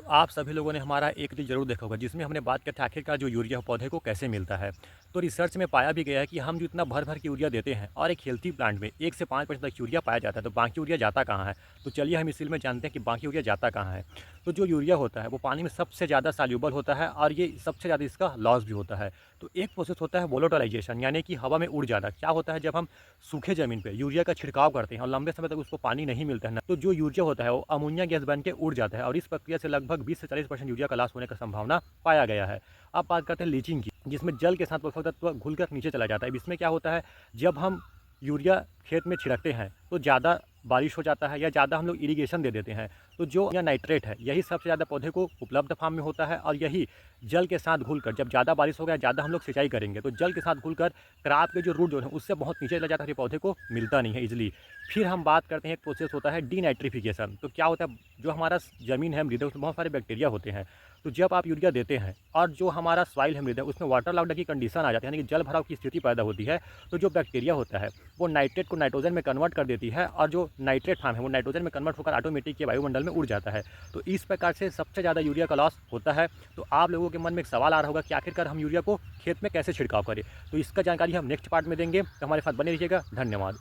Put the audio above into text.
आप सभी लोगों ने हमारा एक रील ज़रूर देखा होगा जिसमें हमने बात की थी आखिरकार जो यूरिया पौधे को कैसे मिलता है। तो रिसर्च में पाया भी गया है कि हम जो इतना भर-भर के यूरिया देते हैं और एक हेल्थी प्लांट में 1 से 5% तक यूरिया पाया जाता है, तो बाकी यूरिया जाता कहाँ है? तो चलिए हम इस रील में जानते हैं कि बाकी यूरिया जाता कहाँ है। तो जो यूरिया होता है वो पानी में सबसे ज़्यादा सॉल्यूबल होता है और ये सबसे ज़्यादा इसका लॉस भी होता है। तो एक प्रोसेस होता है वोलेटिलाइजेशन, यानी कि हवा में उड़ जाना। क्या होता है, जब हम सूखे ज़मीन पे यूरिया का छिड़काव करते हैं और लंबे समय तक उसको पानी नहीं मिलता है ना, तो जो यूरिया होता है वो अमोनिया गैस बन के उड़ जाता है और इस प्रक्रिया से लगभग 20 से 40% यूरिया का लॉस होने का संभावना पाया गया है। अब बात करते हैं लीचिंग की, जिसमें जल के साथ पोषक तत्व घुलकर नीचे चला जाता है। अब इसमें क्या होता है, जब हम यूरिया खेत में छिड़कते हैं तो ज़्यादा बारिश हो जाता है या ज़्यादा हम लोग इरिगेशन दे देते हैं, तो जो या नाइट्रेट है यही सबसे ज़्यादा पौधे को उपलब्ध फार्म में होता है और यही जल के साथ घुलकर, जब ज़्यादा बारिश होगा, ज़्यादा हम लोग सिंचाई करेंगे तो जल के साथ घुलकर क्रॉप के जो रूट जो है उससे बहुत नीचे चला जाता है, ये पौधे को मिलता नहीं है इजीली। फिर हम बात करते हैं, एक प्रोसेस होता है डीनाइट्रिफिकेशन। तो क्या होता है, जो हमारा ज़मीन है मृदा, उसमें बहुत सारे बैक्टीरिया होते हैं। तो जब आप यूरिया देते हैं और जो हमारा सॉइल है मृदा, उसमें वाटर लॉग्ड की कंडीशन आ जाती है, यानी कि जल भराव की स्थिति पैदा होती है, तो जो बैक्टीरिया होता है वो नाइट्रेट को नाइट्रोजन में कन्वर्ट कर देती है और जो नाइट्रेट फार्म है वो नाइट्रोजन में कन्वर्ट होकर ऑटोमेटिक के वायुमंडल में उड़ जाता है। तो इस प्रकार से सबसे ज़्यादा यूरिया का लॉस होता है। तो आप लोगों के मन में एक सवाल आ रहा होगा कि आखिरकार हम यूरिया को खेत में कैसे छिड़काव करें। तो इसका जानकारी हम नेक्स्ट पार्ट में देंगे, तो हमारे साथ बने रहिएगा। धन्यवाद।